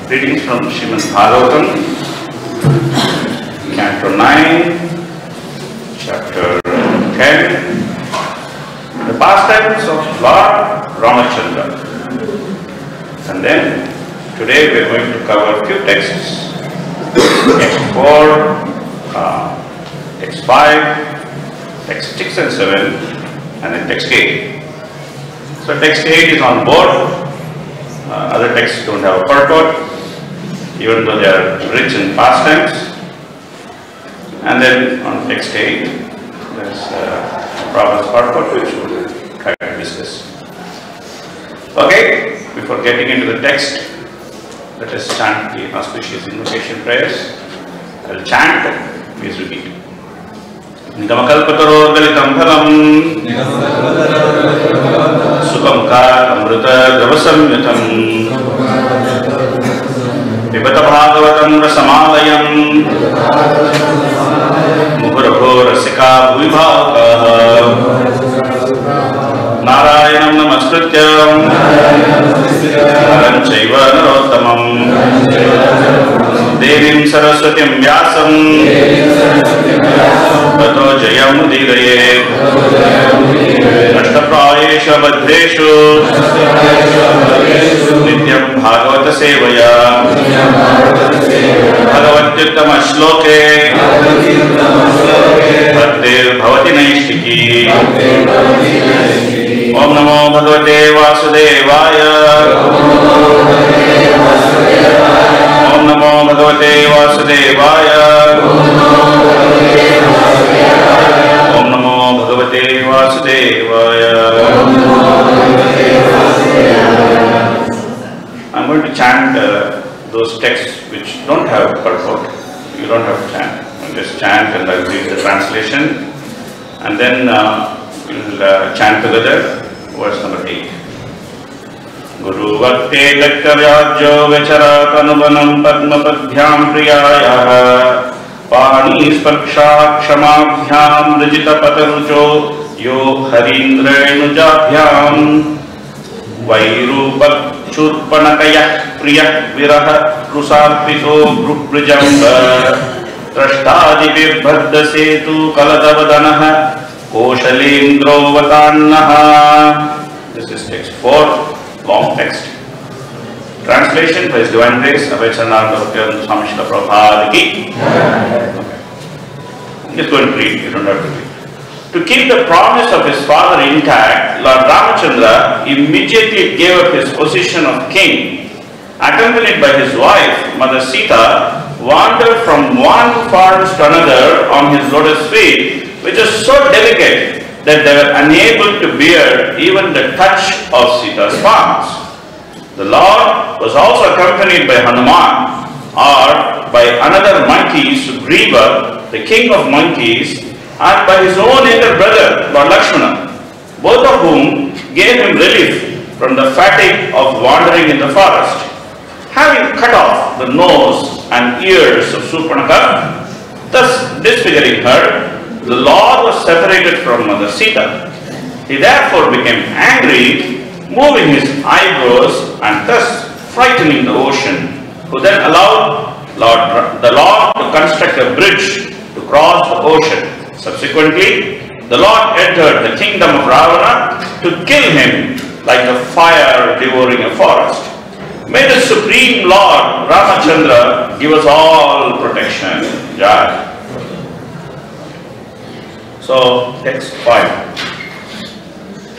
Readings from Srimad Bhagavatam, Canto 9, Chapter 10, the pastimes of Lord Ramachandra. And then today we are going to cover a few texts, text 4, text 5, text 6 and 7, and then text 8. So text 8 is on board. Other texts don't have a purport, even though they are rich in pastimes. And then on text 8, there's Prabhupada's purport, which we'll try to discuss. Okay, before getting into the text, let us chant the auspicious invocation prayers. I will chant, please repeat. Nigamakalpataro galitam phalam Sukam ka amrita davasamyatam Pibata bhagavatam rasamalayam Muhurabho rasika bhuvibhavaha Narayanam namaskrityam Naram chaiva narottamam Devim saraswatim vyasam Tato jayam udiraye Ashtaprayesha badreshu Nityam bhagavata sevaya Bhagavatyuttama shloke Bhaktir bhavati naishiki Om namo bhagavate vasudevaya Om namo bhagavate vasudevaya Om namo bhagavate vasudevaya. I'm going to chant those texts which don't have purport. You don't have to chant. I'll just chant and I'll read the translation. And then we'll chant together verse number 8. Guru Bhakti Lakkaryajo Vechara Tanubanam Padmapadhyam Priyaya Pani Spaksha Kshamabhyam Rijita Patarucho Yo Harindrenujabhyam Vairupak Churpanakaya Priya Viraha Rusarpito Gruprijamba Trashtadi Vibhadda Setu Kaladavadanaha Koshalindro Vatannaha. This is text 4. Long text. Translation by His Divine Grace, Abhayacharnartha Swami Srila Prabhupada ki. Just go and read, you don't have to read. To keep the promise of his father intact, Lord Ramachandra immediately gave up his position of king. Accompanied by his wife, Mother Sita, wandered from one forest to another on his lotus feet, which was so delicate that they were unable to bear even the touch of Sita's palms. The Lord was also accompanied by Hanuman, or by another monkey, Sugriva, the king of monkeys, and by his own elder brother, Lord Lakshmana, both of whom gave him relief from the fatigue of wandering in the forest. Having cut off the nose and ears of Surpanaka, thus disfiguring her, the Lord was separated from Mother Sita. He therefore became angry, moving his eyebrows and thus frightening the ocean, who then allowed the Lord to construct a bridge to cross the ocean. Subsequently, the Lord entered the kingdom of Ravana to kill him like a fire devouring a forest. May the Supreme Lord Ramachandra give us all protection. Jai. So, text 5.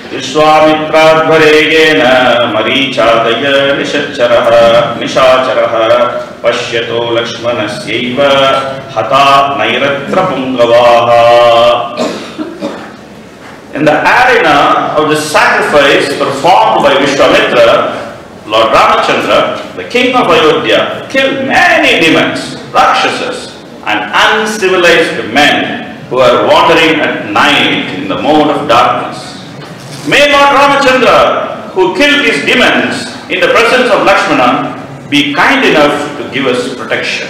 Vishwamitra Marichadaya Nishacharaha Pashyato Lakshmanasyaiva Hata Nairatra Pungavaha. In the arena of the sacrifice performed by Vishwamitra, Lord Ramachandra, the king of Ayodhya, killed many demons, Rakshasas, and uncivilized men who are wandering at night in the mode of darkness. May Lord Ramachandra, who killed these demons in the presence of Lakshmana, be kind enough to give us protection.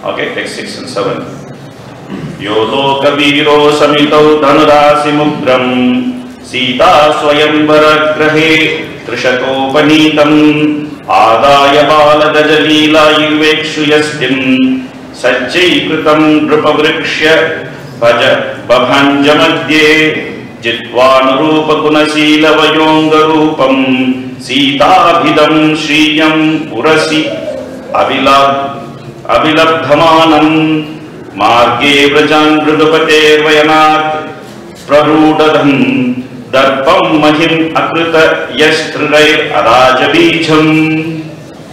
Okay, text 6 and 7. Yodo kabiro samito dhanurasi mudram Sita swayambara grahe trishakopanitam Adaya balagajalila yuvekshu yastim Sajjai kritam drupavriksha babhanjamadye Jitvanurupa gunasila vayonga rupam Sitabhidam shriyam purasi avilabdhamanam Marge vrajan vrudupate vayanat prarudadham Darpam mahim akrita yastrirai arajabijam.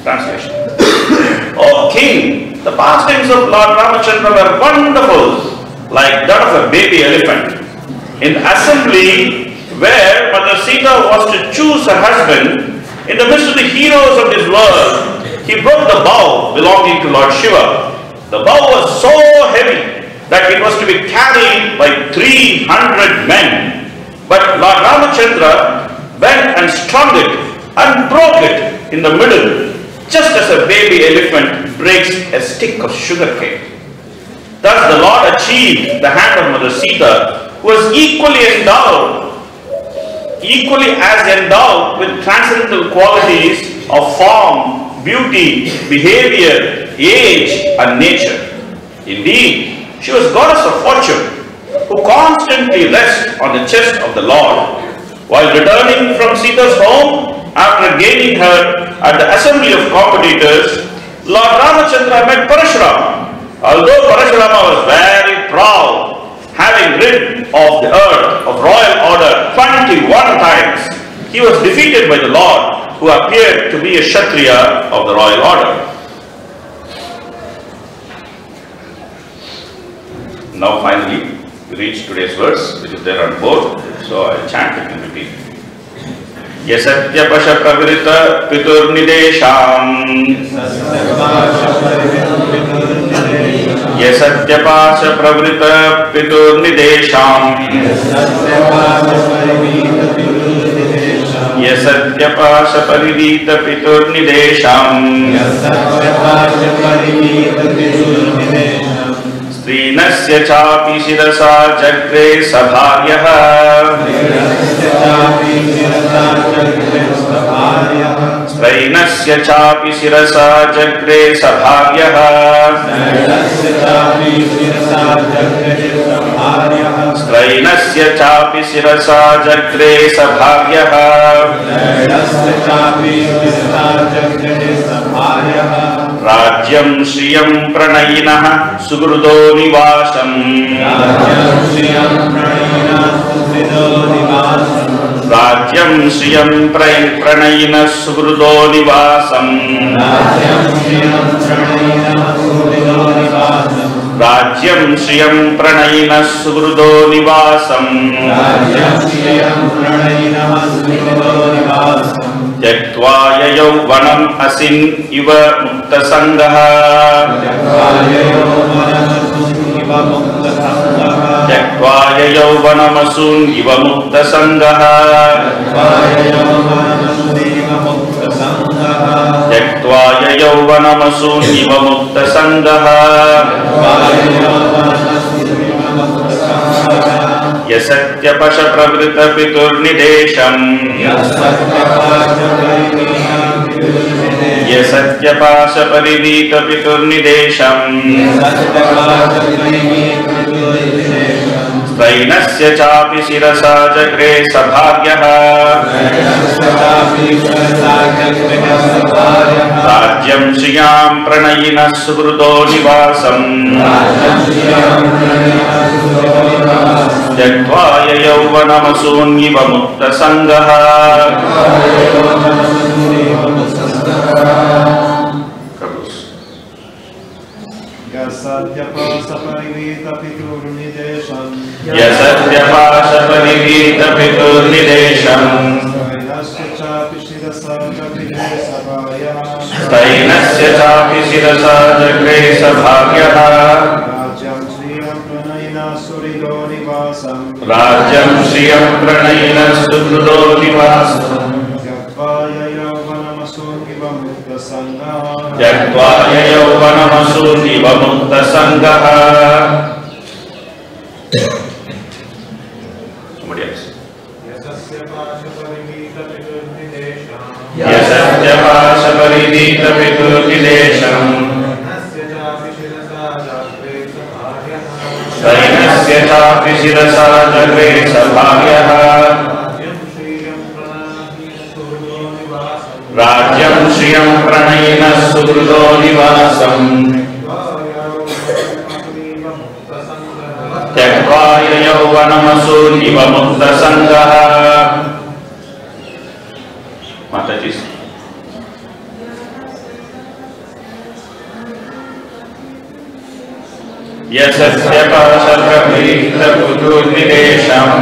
Translation. O king, the pastimes of Lord Ramachandra were wonderful, like that of a baby elephant. In the assembly where Mother Sita was to choose her husband, in the midst of the heroes of this world, he broke the bow belonging to Lord.Siva. The bow was so heavy that it was to be carried by 300 men. But Lord Ramachandra bent and strung it and broke it in the middle, just as a baby elephant breaks a stick of sugar cane. Thus the Lord achieved the hand of Mother Sita, who was equally as endowed with transcendental qualities of form, beauty, behavior, age and nature. Indeed, she was goddess of fortune, who constantly rests on the chest of the Lord. While returning from Sita's home, after gaining her at the assembly of competitors, Lord Ramachandra met Parashurama. Although Parashurama was very proud, having rid of the earth of royal order 21 times, he was defeated by the Lord, who appeared to be a Kshatriya of the royal order. Now finally, we reach today's verse, which is there on board, so I'll chant it and repeat. Yasatya pasha pravrita pitur nidesham Yasatya pasha pravrita pitur nidesham Yasatya pasha parivita pitur nidesham Strinasya chapi shirasa jagre sabharyaha Strinasya chapi shirasa jagre sabharyaha Strinasya chapi shirasa jagre sabharyaha Rajyam Shriyam Pranayinah Sugrudo Nivasam Rajyam Shriyam Pranayinah Sugrudo Nivasam Rajyam Shriyam Pranayinah Sugrudo Nivasam Jaktva yauvanam asin iva mukta sangaha Jaktva yauvanam asun iva mukta sangaha Jaktva yauvanam asun iva mukta sangaha Yasatya pasha pravrita pitur nidesham Yasatya pasha parivita pitur nidesham Strainasya chapi shirasa jagre sabharyaha Rajyam shriyam pranayinah sugrudo nivasam Jaktva yauvanam asun iva mukta sangaha Yasatya pasha parivita pitur nidesham Yasatya pasha parivita pitur nidesham Strinasya chapi shirasa jagre sabharyaha Stainasya chapi sirasa jagre sabhagyah. Rajyam shriyam pranayina sukrudo nivasam. Jagvaya yauvanamasurniva mukta sangaha. Somebody else. Yasasya pasha paridita piturnidesham. Stainasya chapi sirasa jagre sabhagyah. Rajyam shriyam pranayina sukrudo nivasam. Jagvaya yauvanamasurniva mukta sangaha. Mataji. Yasasya pasha paridita piturnidesham.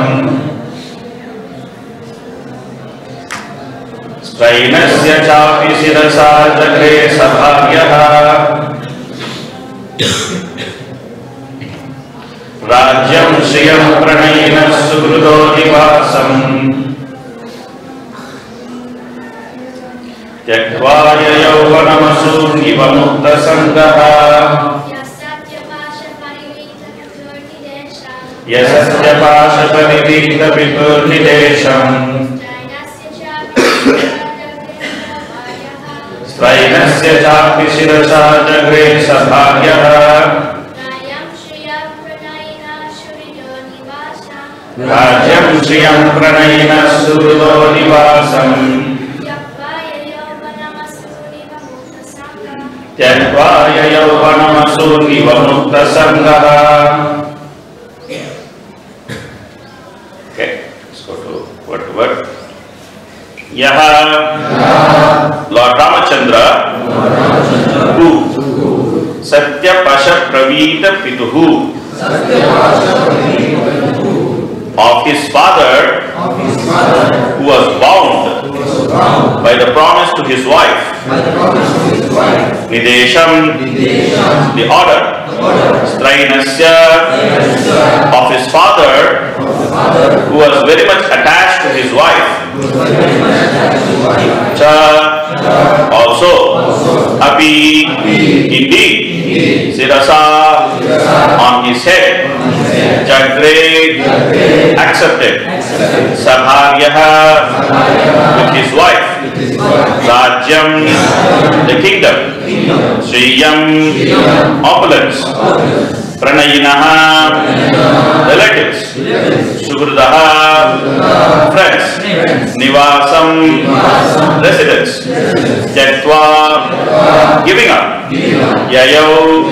Stainasya chapi sirasa jagre sabhagyah. Rajyam shriyam pranayina sukrudo nivasam. Jagvaya yauvanamasurniva mukta sangaha. Yasasya pasha paridita piturnidesham. Stainasya chapi sirasa jagre sabhagyah. Rajyam shriyam pranayina sukrudo nivasam. Jagvaya yauvanamasurniva mukta sangaha. Okay, let's go to word to word. Yaha Lord Ramachandra, who Satya Pasha Pravita Pituhu, of his father, who was bound by the promise to his wife, Nidesham, the order, Strainasya, of his father, who was very much attached to his wife, Cha, also, Api, indeed, Sirasa, on his head, Jagre, accepted, Sabhagyaha, with his wife, Rajyam, the kingdom, Shriyam, opulence, Pranayinaha, relatives, Sugrudaha, friends, Nivasam, residence, Jaktva, giving up, Yayau,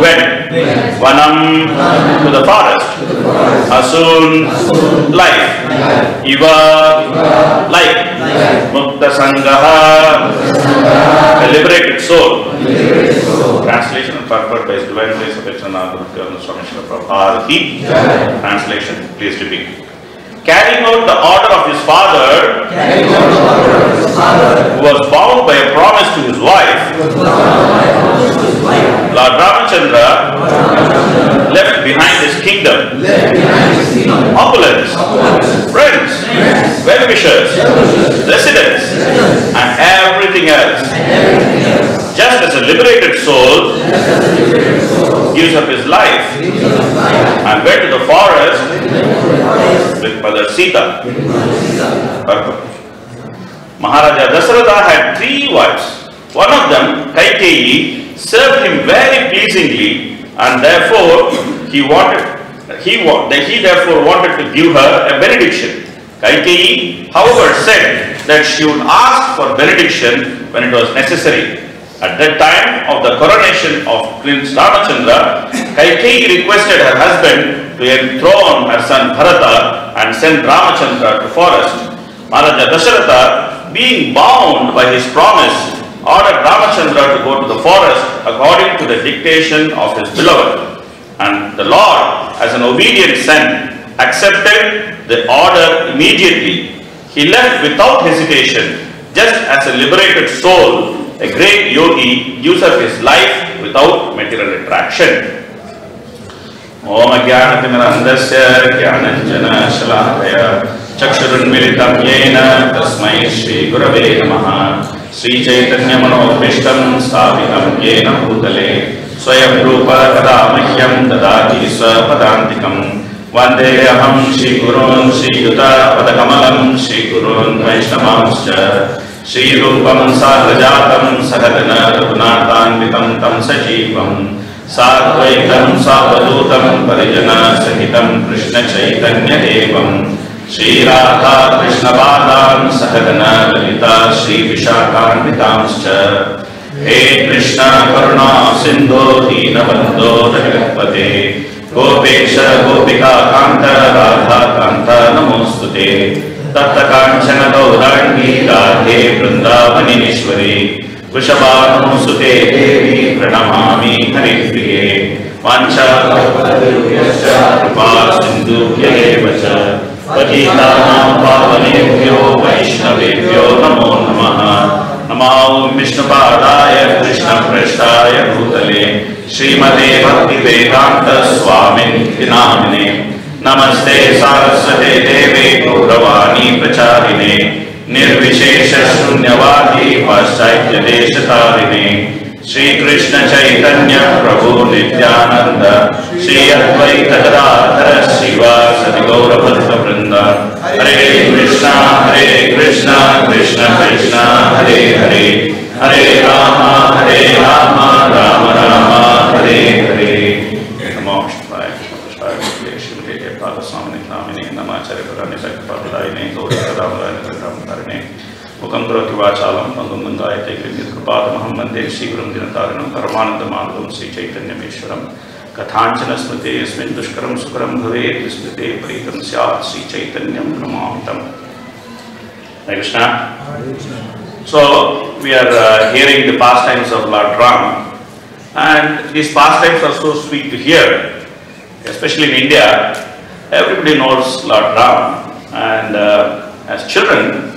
went, Vanam, to the forest, Asun, life, Iva, like, Mukta Sangaha, a liberated soul. Translation and purport by His Divine Grace of External Swami Srila Prabhupada. Translation, please repeat. Carrying out the order of his father, who was bound by a promise to his wife, Lord Ramachandra left behind his kingdom, opulence, friends, well-wishers, residents, and everything else. Just as a liberated soul gives up his life and went to the forest with Mother Sita. Maharaja Dasharatha had 3 wives. One of them, Kaikeyi, served him very pleasingly, and therefore he therefore wanted to give her a benediction. Kaikeyi, however, said that she would ask for benediction when it was necessary. At that time of the coronation of Prince Ramachandra, Kaikeyi requested her husband to enthrone her son Bharata and send Ramachandra to forest. Maharaja Dasharatha, being bound by his promise, ordered Ramachandra to go to the forest according to the dictation of his beloved. And the Lord, as an obedient son, accepted the order immediately. He left without hesitation, just as a liberated soul A great yogi gives up his life without material attraction. Om Ajnanatimandasya Jnananjana Shalakaya Chakshurunmilitam Yena Tasmai Shri Gurave Namaha Sri Chaitanya Manobhishtam Sthapitam Yena Bhutale Swayam Rupa Kadamahyam Dadati Swapadantikam Vande Aham Shri Gurun Shri Yuta Padakamalam Shri Gurun Vaishnavamscha Shri Rupam Sagrajatam Sagadana Raghunathanvitam Tam Sajivam Sadvaitam Savadutam Parijana Sahitam Krishna Chaitanya Devam Shri Radha Krishna Padam Sahagana Lalita Shri Vishakhanvitamscha He Krishna Karuna Sindhu Deenabandho Jagatpate Gopesha Gopika Kanta Radha Kanta Namostute Tatta Kanchana Gaurangi Radhe Vrindavanishwari Vrishabhanu Sute Devi Pranamami Haripriye Vancha Kripa Sindhubhya Evacha Patitanam Pavanebhyo Vaishnavebhyo Namo Namaha Namo Vishnupadaya Krishna Prasthaya Bhutale Srimate Bhakti Vedanta Swamin Namine Namaste Saraswate Deve Gauravani Pracharine Nirvishesha Shunyavadi Paschatya Deshatarine Shri Krishna Chaitanya Prabhu Nityananda Shri Advaita Gadadhara Shiva Sadi Gaura Bhakta Vrinda Hare Krishna Krishna Krishna Hare Hare Hare Rama Rama Rama Hare Hare Namo Shivaya Shivaya Pada Swamini Namini Namacharya Pradani Bhakti Gauri Kadamala Karine Mukam Karoti Vachalam Pangam Gayate Grinit Kripadamaham Vande Shri Gurum Dinatarinam Paramananda Madhavam Sri Chaitanya Meshwaram Kathanchana Smrite Yasmin Dushkaram Sukaram Bhavet Vismrite Paritam Syat Sri Chaitanyam Pramamitam. Hare Krishna. So we are hearing the pastimes of Lord Ram, and these pastimes are so sweet to hear, especially in India. Everybody knows Lord Ram, and as children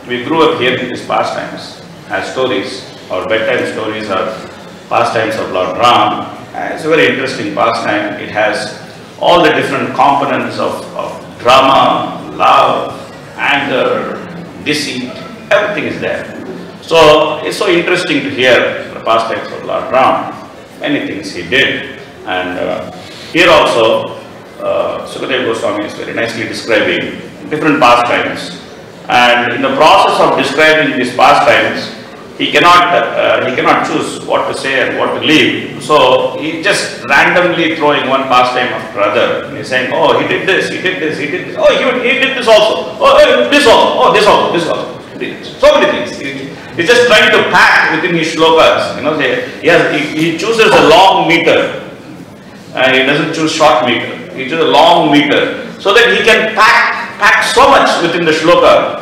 we grew up hearing these pastimes as stories. Our bedtime stories are pastimes of Lord Ram. It's a very interesting pastime. It has all the different components of drama, love, anger, deceit, everything is there. So it's so interesting to hear the pastimes of Lord Ram, many things he did. And here also Sukadeva Goswami is very nicely describing different pastimes. And in the process of describing these pastimes, he cannot choose what to say and what to leave. So he just randomly throwing one pastime after another. And he's saying, oh, he did this, he did this, he did this. Oh, he did this also. Oh, this also. Oh, this also, this also. So many things. He's just trying to pack within his shlokas. You know, he chooses a long meter. He doesn't choose short meter. He chooses a long meter so that he can pack so much within the shloka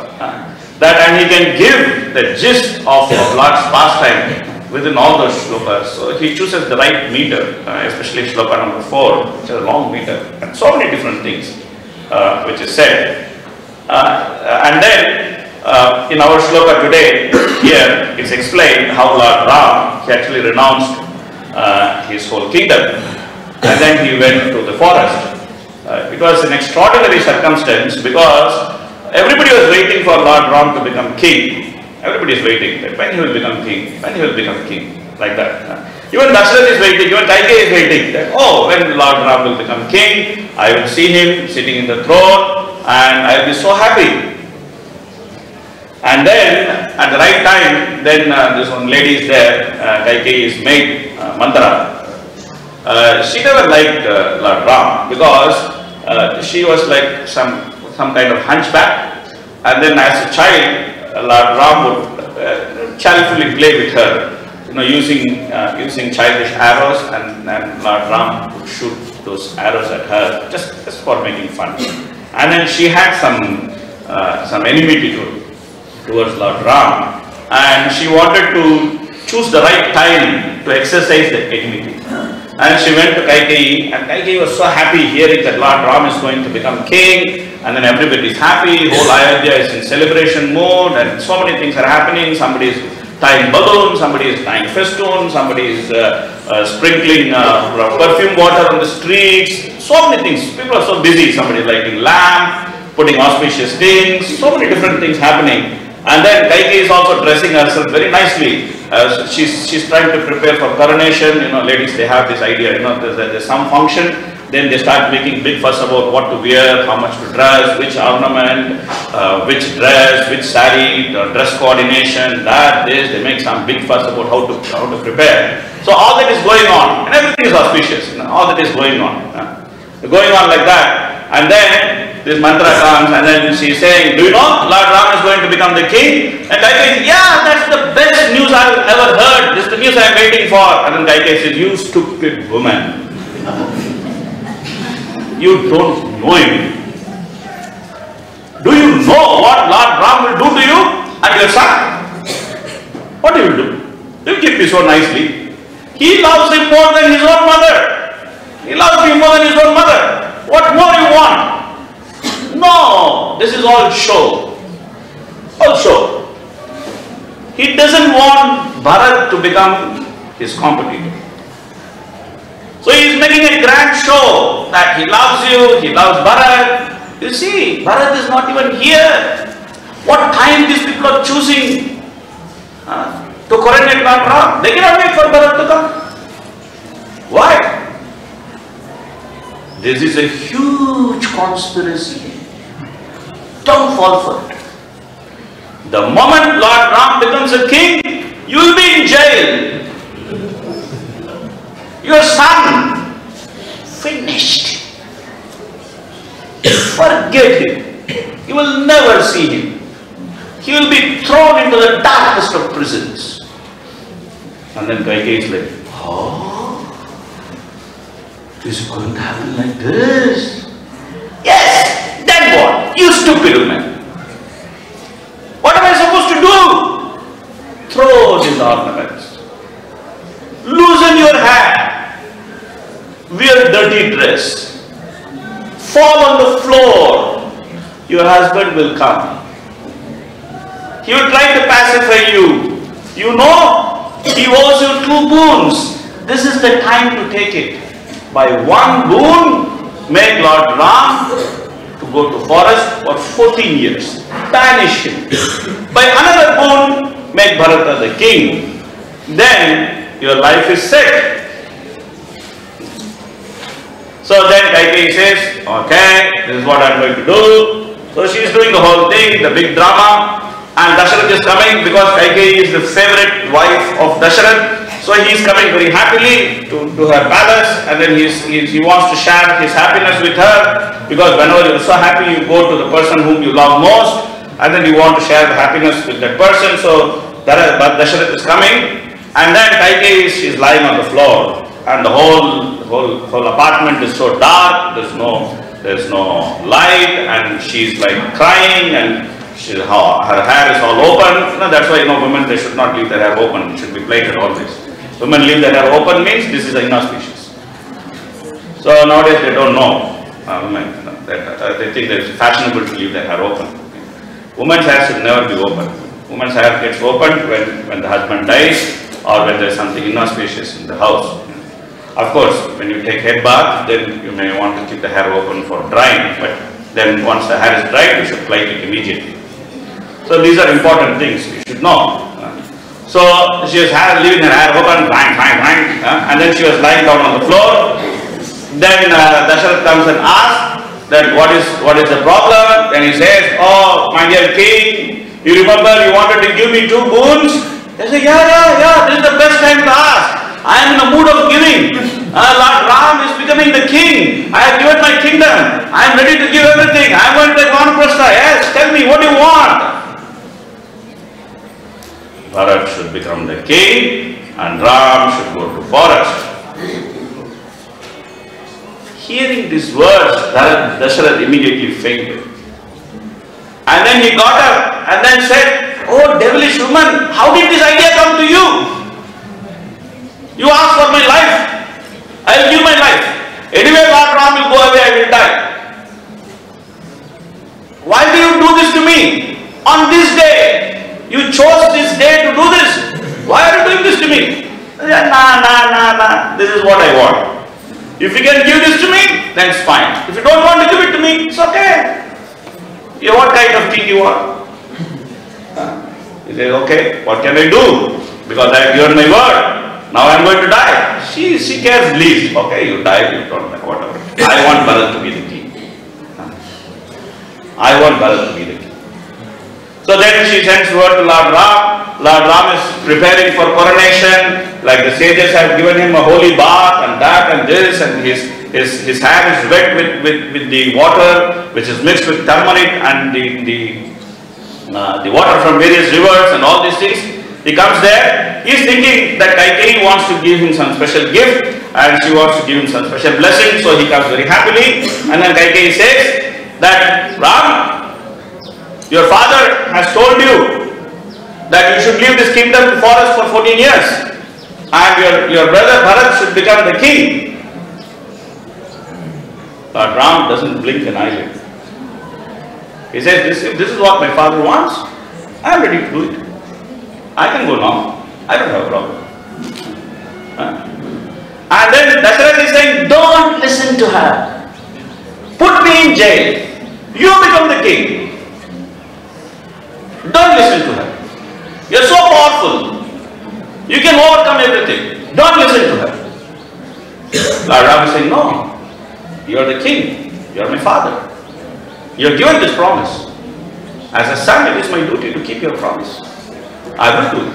and he can give the gist of Lord's pastime within all those shlokas. So he chooses the right meter, especially shloka number 4, which is a long meter, and so many different things which is said. And then in our shloka today, here it's explained how Lord Ram, he actually renounced his whole kingdom, and then he went to the forest. It was an extraordinary circumstance because everybody was waiting for Lord Ram to become king. Everybody is waiting that when he will become king, when he will become king, like that. Even Dasharath is waiting, even Kaikeyi is waiting that, oh, when Lord Ram will become king, I will see him sitting in the throne and I will be so happy. And then at the right time, then this one lady is there, Kaikeyi's maid, Mandara. She never liked Lord Ram because she was like some kind of hunchback, and then as a child, Lord Ram would childfully play with her, you know, using childish arrows, and Lord Ram would shoot those arrows at her just for making fun. And then she had some enmity towards Lord Ram, and she wanted to choose the right time to exercise that enmity. And she went to Kaikeyi, and Kaikeyi was so happy hearing that Lord Ram is going to become king, and then everybody is happy, whole Ayodhya is in celebration mode, and so many things are happening. Somebody is tying balloons, somebody is tying festoon, somebody is sprinkling perfume water on the streets, so many things. People are so busy, somebody is lighting lamp, putting auspicious things, so many different things happening. And then Kaikeyi is also dressing herself very nicely. She's trying to prepare for coronation. Ladies, they have this idea, there's some function, then they start making big fuss about what to wear, how much to dress, which ornament, which dress, which saree, dress coordination, this, they make some big fuss about how to prepare. So all that is going on, and everything is auspicious, all that is going on. Going on like that, and then this mantra comes, and then she is saying, do you know, Lord Ram is going to become the king? And Kaikeyi says, yeah, that's the best news I've ever heard. This is the news I'm waiting for. And then Kaikeyi says, you stupid woman. You don't know him. Do you know what Lord Ram will do to you and your son? What he will do? He will keep you so nicely. He loves him more than his own mother. He loves you more than his own mother. What more you want? No, this is all show. All show. He doesn't want Bharat to become his competitor. So he is making a grand show that he loves you, he loves Bharat. You see, Bharat is not even here. What time these people are choosing to coronate Lord Ram? They cannot wait for Bharat to come. Why? This is a huge conspiracy. Don't fall for it. The moment Lord Ram becomes a king, you will be in jail. Your son, finished. Forget him. You will never see him. He will be thrown into the darkest of prisons. And then Kaikeyi is like, oh, is it going to happen like this? Yes. Then what? You stupid woman. What am I supposed to do? Throw these ornaments. Loosen your hair. Wear dirty dress. Fall on the floor. Your husband will come. He will try to pacify you. You know, he owes you 2 boons. This is the time to take it. By 1 boon, make Lord Ram to go to forest for 14 years. Banish him. By another boon, make Bharata the king. Then your life is set. So then Kaikeyi says, okay, this is what I am going to do. So she is doing the whole thing, the big drama. And Dasharath is coming because Kaikeyi is the favorite wife of Dasharath. So he is coming very happily to her palace, and then he wants to share his happiness with her, because whenever you are so happy, you go to the person whom you love most, and then you want to share the happiness with that person. So Dasharath is coming, and then Kaikeyi is lying on the floor, and the whole apartment is so dark. There's no light, and she's like crying, and her hair is all open. That's why women, they should not leave their hair open. It should be plaited always. Women leave their hair open means this is inauspicious. So nowadays they don't know. They think it's fashionable to leave their hair open. Women's hair should never be open. Women's hair gets opened when the husband dies, or when there's something inauspicious in the house. Of course, when you take head bath, then you may want to keep the hair open for drying, but then once the hair is dried, you should plait it immediately. So these are important things you should know. So she was leaving her hair open, and then she was lying down on the floor. Then Dasharath comes and asks that what is the problem? Then he says, oh, my dear king, you remember you wanted to give me 2 boons? They say, yeah, this is the best time to ask. I am in a mood of giving. Lord Ram is becoming the king. I have given my kingdom. I am ready to give everything. I am going to take Vanaprastha. Yes, tell me, what do you want? Bharat should become the king and Ram should go to forest. Hearing these words, Dasharath immediately fainted. And then he got up and then said, oh devilish woman, how did this idea come to you? You asked for my life. I will give my life. Anyway, Lord Ram will go away, I will die. Why do you do this to me? On this day, you chose this day to do this. This is what I want. If you can give this to me, then it's fine. If you don't want to give it to me, it's okay. Yeah, what kind of king you are? He says, okay, what can I do? Because I have given my word. Now I am going to die. She cares least. Okay, you die, you don't die, whatever. I want Bharat to be the king. I want Bharat to be the king. So then she sends word to Lord Ram. Lord Ram is preparing for coronation. Like the sages have given him a holy bath and that and this, and his hair is wet with the water which is mixed with turmeric and the water from various rivers and all these things. He comes there. He is thinking that Kaikeyi wants to give him some special gift and she wants to give him some special blessing. So he comes very happily, and then Kaikeyi says that, Ram, your father has told you that you should leave this kingdom for us for 14 years and your brother Bharat should become the king. But Ram doesn't blink an eyelid. He says, if this is what my father wants, I am ready to do it. I can go now. I don't have a problem. And then Dasharatha is saying, don't listen to her. Put me in jail. You become the king. Don't listen to her. You're so powerful. You can overcome everything. Don't listen to her. Lord Ram is saying, no. You're the king. You're my father. You're given this promise. As a son, it is my duty to keep your promise. I will do it.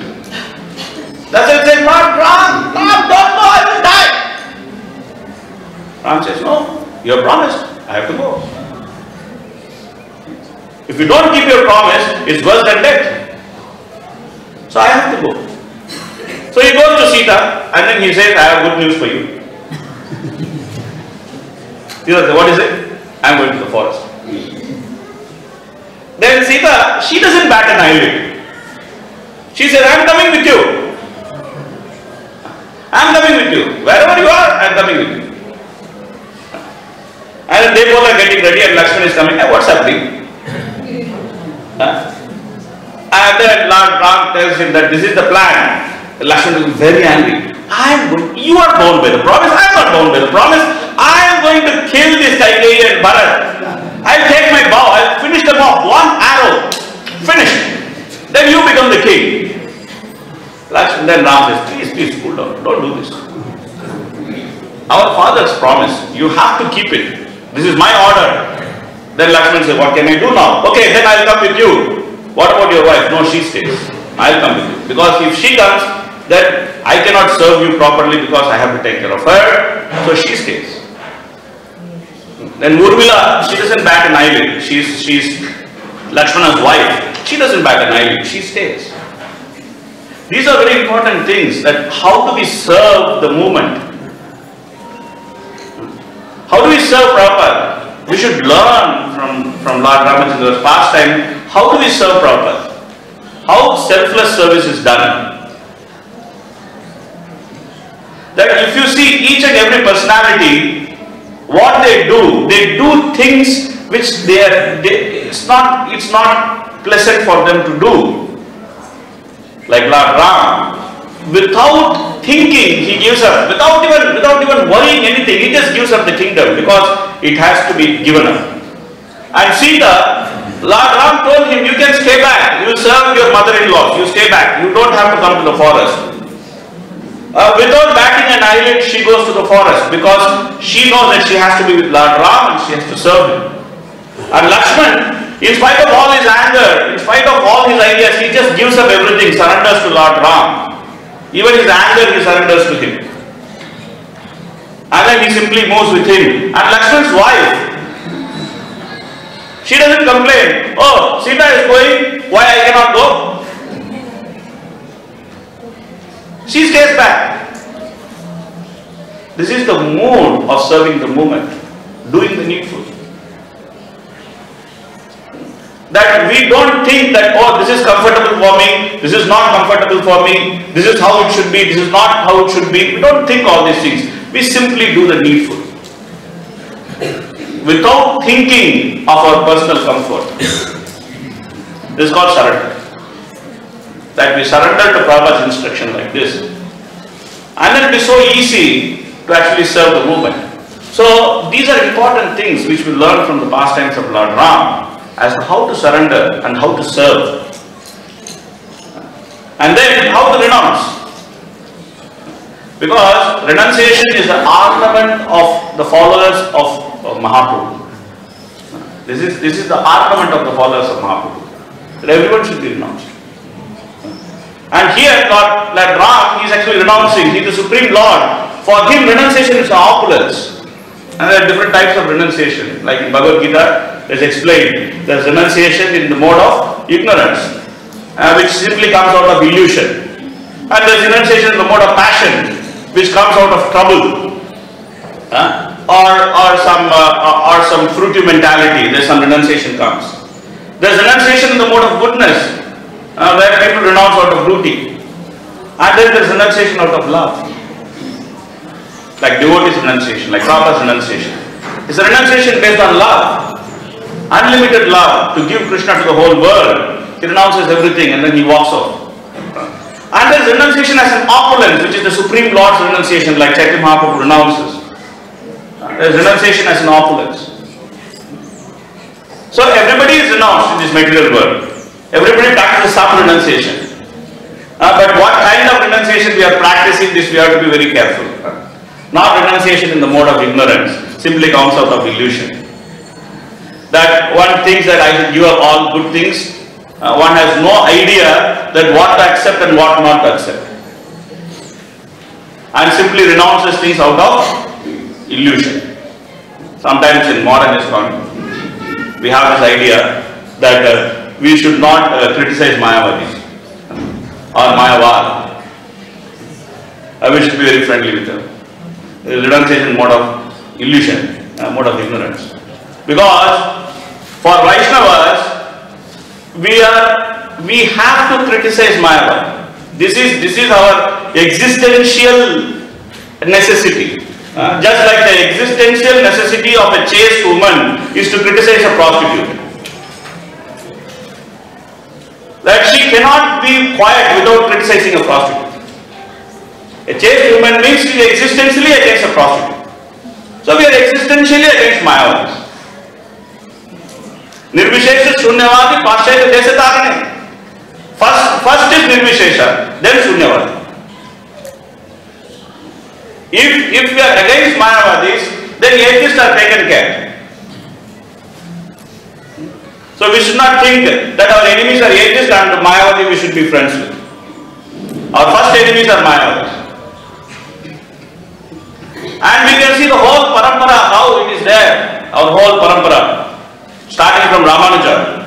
That's why he says, Ram, don't go, I will die. Ram says, no, you have promised. I have to go. If you don't keep your promise, it's worse than death. So I have to go. So he goes to Sita and then he says, I have good news for you. He says, what is it? I am going to the forest. Then Sita, she doesn't bat an eyelid. She says, I am coming with you. I am coming with you. Wherever you are, I am coming with you. And then they both are getting ready and Lakshman is coming. Hey, what's happening? And then Lord Ram tells him that this is the plan. Lakshman is very angry. You are bound by the promise. I am not bound by the promise. I am going to kill this Kaikeyi and Bharat. I will take my bow. I will finish them off. One arrow. Finish. Then you become the king. Lakshman, then Ram says, please cool down. Don't do this. Our father's promise. You have to keep it. This is my order. Then Lakshman says, what can I do now? Okay, then I will come with you. What about your wife? No, she stays. I will come with you. Because if she comes, then I cannot serve you properly because I have to take care of her. So she stays. Then Urmila, she doesn't bat an eyelid. She's Lakshmana's wife. She doesn't bat an eyelid. She stays. These are very important things, that how do we serve the movement? How do we serve Prabhupada? We should learn from Lord Ramachandra's pastime. How do we serve Prabhupada? How selfless service is done. That if you see each and every personality, what they do things which it's not pleasant for them to do. Like Lord Ram, without thinking, he gives up, without even worrying anything, he just gives up the kingdom because it has to be given up. And Sita, Lord Ram told him, you can stay back, you serve your mother-in-law, you stay back, you don't have to come to the forest. Without batting an eyelid, she goes to the forest because she knows that she has to be with Lord Ram and she has to serve him. And Lakshman, in spite of all his anger, in spite of all his ideas, he just gives up everything, surrenders to Lord Ram. Even his anger, he surrenders to him. And then he simply moves with him. And Lakshman's wife, she doesn't complain. Oh, Sita is going, why I cannot go? She stays back. This is the mood of serving the movement, doing the needful. That we don't think that, oh, this is comfortable for me, this is not comfortable for me, this is how it should be, this is not how it should be. We don't think all these things. We simply do the needful. Without thinking of our personal comfort. This is called surrender. That we surrender to Prabhupada's instruction like this. And then it is so easy to actually serve the movement. So these are important things which we learn from the pastimes of Lord Ram as to how to surrender and how to serve. And then how to renounce. Because renunciation is the ornament of the followers of Mahaprabhu. This is the ornament of the followers of Mahaprabhu. That everyone should be renounced. And here Lord Ram is actually renouncing. He is the Supreme Lord. For him renunciation is opulence. And there are different types of renunciation. Like in Bhagavad Gita, it is explained. There is renunciation in the mode of ignorance, which simply comes out of illusion. And there is renunciation in the mode of passion, which comes out of trouble. Or some fruity mentality. There is some renunciation comes. There is renunciation in the mode of goodness, where people renounce out of duty. And then there is renunciation out of love. Like devotees renunciation, like Prabhupada's renunciation. It's a renunciation based on love. Unlimited love to give Krishna to the whole world. He renounces everything and then he walks off. And there is renunciation as an opulence, which is the Supreme Lord's renunciation, like Chaitanya Mahaprabhu renounces. There is renunciation as an opulence. So everybody is renounced in this material world. Everybody practices some renunciation. But what kind of renunciation we are practicing, this we have to be very careful. Not renunciation in the mode of ignorance, simply comes out of illusion. That one thinks that I should give up all good things. One has no idea that what to accept and what not to accept. And simply renounces things out of illusion. Sometimes in modern ISKCON, we have this idea that we should not criticize Mayavadis or Mayavad. We should be very friendly with them. Renunciation mode of illusion, mode of ignorance. Because for Vaishnavas, we have to criticize Mayavad. This is our existential necessity. Just like the existential necessity of a chaste woman is to criticize a prostitute. That she cannot be quiet without criticizing a prostitute. A chaste woman means she is existentially against a prostitute. So we are existentially against Mayavadis. Nirvishesha, Shunyavadi, Pashaya, Desatarane. First is Nirvishesha, then Shunyavadi. If we are against Mayavadis, then atheists are taken care. So we should not think that our enemies are atheists and Mayavadi we should be friends with. Our first enemies are Mayavadis. And we can see the whole parampara, how it is there, our whole parampara, starting from Ramanuja.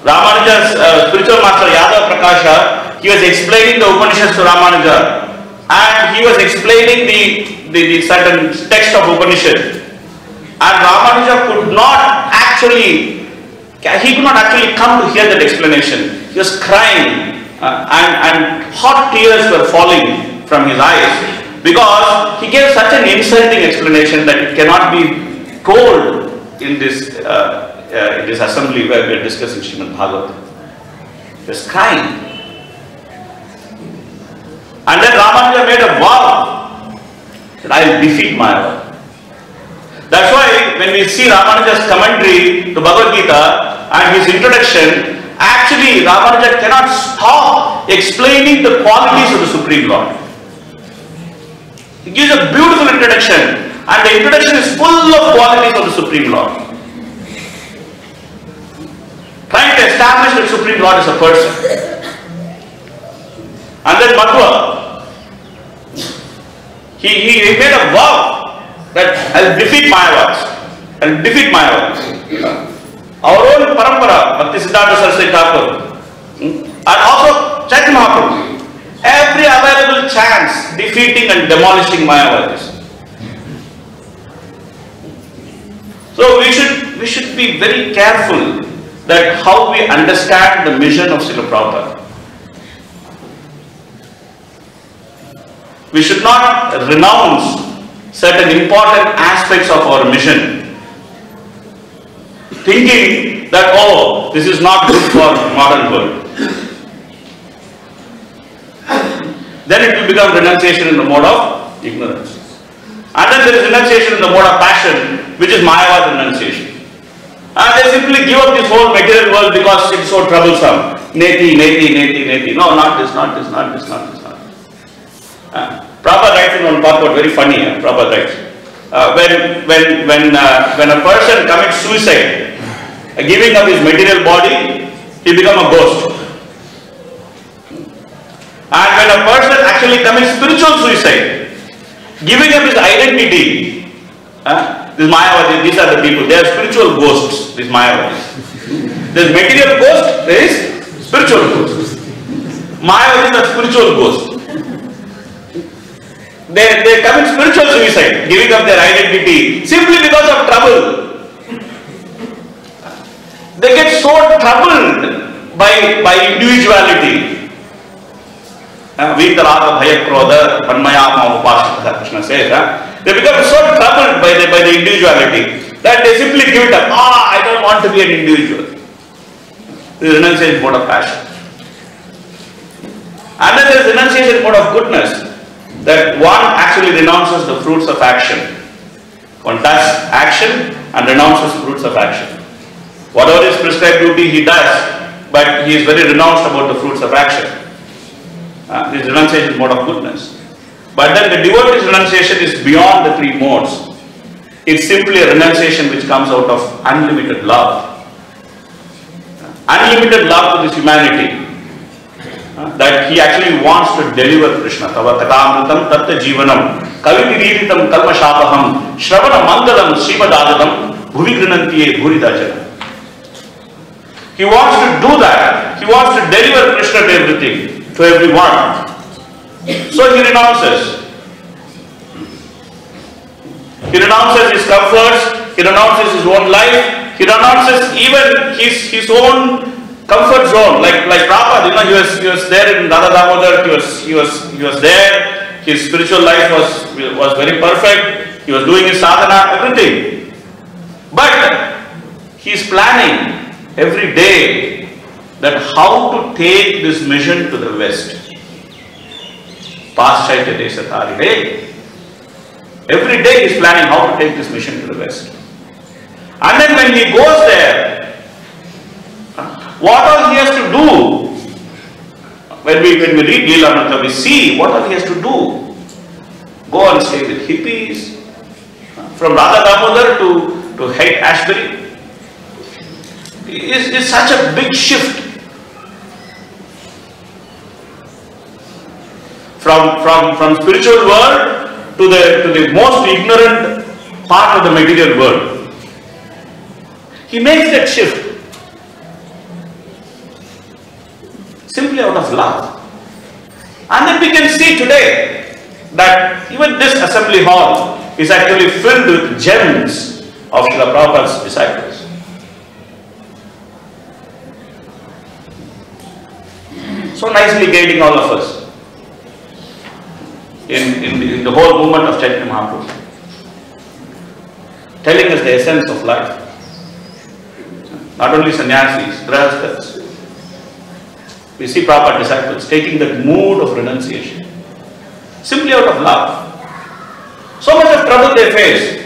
Ramanuja's spiritual master Yadav Prakasha, he was explaining the Upanishads to Ramanuja. And he was explaining the certain text of Upanishad. And Ramanuja could not actually come to hear that explanation. He was crying and hot tears were falling from his eyes. Because he gave such an insulting explanation that it cannot be told in this assembly where we are discussing Srimad Bhagavatam. He was crying. And then Ramanuja made a vow that I will defeat Mayavad. That's why when we see Ramanuja's commentary to Bhagavad Gita and his introduction, actually Ramanuja cannot stop explaining the qualities of the Supreme Lord. He gives a beautiful introduction, and the introduction is full of qualities of the Supreme Lord. Trying to establish that Supreme Lord is a person. And then Madhva, he made a vow that I will defeat Mayavads. I will defeat Mayavads. Our own parampara, Bhakti Siddhanta Saraswati Thakur, and also Chaitanya Mahaprabhu. Every available chance defeating and demolishing Mayavadis. So we should be very careful that how we understand the mission of Srila Prabhupada. We should not renounce certain important aspects of our mission, thinking that, oh, this is not good for modern world. then it will become renunciation in the mode of ignorance. And then there is renunciation in the mode of passion, which is Mayavad renunciation. And they simply give up this whole material world because it's so troublesome. Neti, neti, neti, neti. No, not this, not this, not this, not this, not this. Prabhupada writes in one purport, very funny. Prabhupada writes, when a person commits suicide, giving up his material body, he becomes a ghost. And when a person actually commits spiritual suicide, giving up his identity, these Mayavadis, these are the people, they are spiritual ghosts, these Mayavadis. There is material ghost, there is spiritual ghost. Mayavadis are spiritual ghosts. They commit spiritual suicide, giving up their identity simply because of trouble. They get so troubled by individuality. Vitaraga Bhaya Krodha Panmayama Upashita, Krishna says. They become so troubled by the individuality that they simply give it up. I don't want to be an individual. The renunciation mode of passion. And then there is renunciation mode of goodness, that one actually renounces the fruits of action. One does action and renounces fruits of action. Whatever is prescribed duty he does, but he is very renounced about the fruits of action. This renunciation mode of goodness. But then the devotee's renunciation is beyond the three modes. It's simply a renunciation which comes out of unlimited love. Unlimited love to this humanity. That he actually wants to deliver Krishna. Tava katamritam tatta jivanam kavitiritam kalmashapaham shravana mangalam srimad bhuvi grinantiye bhuridajana. He wants to do that. He wants to deliver Krishna to everything, to everyone. So he renounces. He renounces his comforts, he renounces his own life, he renounces even his own comfort zone, like Prabhupada, he was there in Radha Damodar, he was there, his spiritual life was very perfect, he was doing his sadhana, everything. But he is planning every day that how to take this mission to the West. Paschatya Desatari. Every day he is planning how to take this mission to the West. And then when he goes there, what all he has to do? When we read Leela, we see what all he has to do. Go and stay with hippies, from Radha Damodar to Haight Ashbury. It's such a big shift. From spiritual world to the most ignorant part of the material world. He makes that shift. Simply out of love. And then we can see today that even this assembly hall is actually filled with gems of Srila Prabhupada's disciples. So nicely guiding all of us in the whole movement of Chaitanya Mahaprabhu. Telling us the essence of life. Not only sannyasis, grahasthas. We see Prabhupada disciples taking that mood of renunciation. Simply out of love. So much of trouble they face.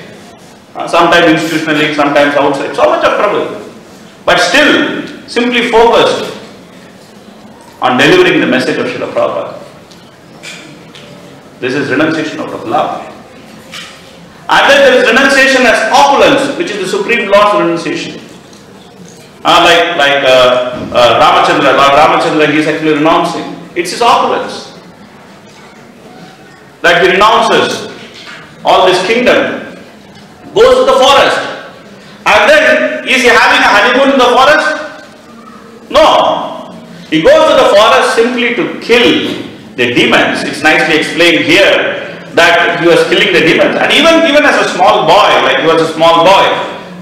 Sometimes institutionally, sometimes outside. So much of trouble. But still, simply focused on delivering the message of Srila Prabhupada. This is renunciation out of love. And then there is renunciation as opulence, which is the Supreme Lord's renunciation. Like Ramachandra, Lord Ramachandra, he is actually renouncing. It's his opulence. That he renounces all this kingdom, goes to the forest. And then, is he having a honeymoon in the forest? No. He goes to the forest simply to kill the demons. It's nicely explained here that he was killing the demons. And even as a small boy, like he was a small boy,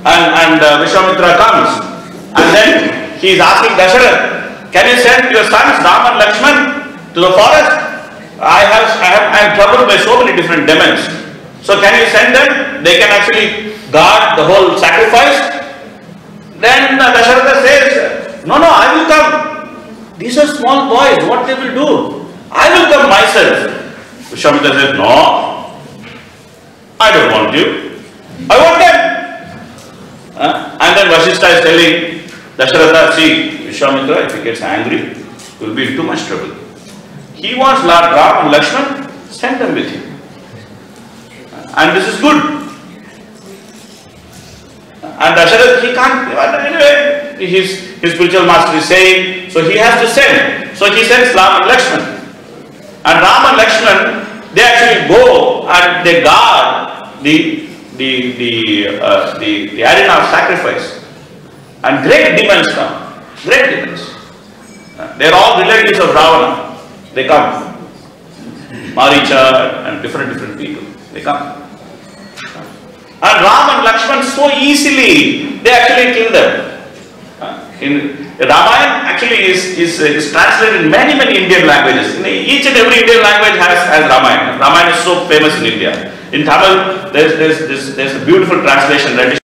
and Vishwamitra comes, and then he is asking Dasharatha, can you send your sons Ram and Lakshman to the forest? I am troubled by so many different demons. So can you send them? They can actually guard the whole sacrifice. Then Dasharatha says, no, I will come. These are small boys, what they will do? I will come myself. Vishwamitra said, no, I don't want you. I want them. And then Vasishtha is telling Dasharatha, see, Vishwamitra, if he gets angry, he will be in too much trouble. He wants Lord Ram and Lakshman, send them with him. And this is good. And Dasharatha, he can't, anyway, his spiritual master is saying, so he has to send. So he sends Ram and Lakshman. And Ram and Lakshman, they actually go and they guard the arena of sacrifice. And great demons come. Great demons. They are all relatives of Ravana. They come. Maricha and different people. They come. And Ram and Lakshman so easily, they actually kill them. In Ramayana actually is translated in many Indian languages. Each and every Indian language has Ramayana. Ramayana is so famous in India. In Tamil, there's a beautiful translation that is